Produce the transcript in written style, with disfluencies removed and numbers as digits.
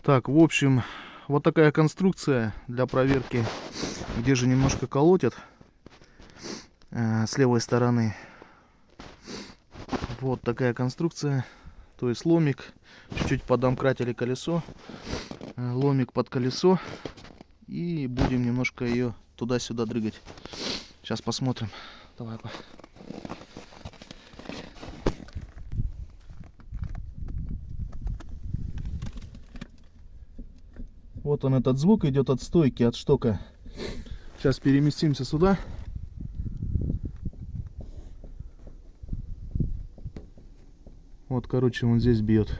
Так, в общем, вот такая конструкция для проверки, где же немножко колотят с левой стороны. Вот такая конструкция, то есть ломик, чуть-чуть подомкратили колесо, ломик под колесо, и будем немножко ее туда-сюда дрыгать. Сейчас посмотрим. Давай. Вот он, этот звук идет от стойки, от штока. Сейчас переместимся сюда. Вот, короче, он здесь бьет.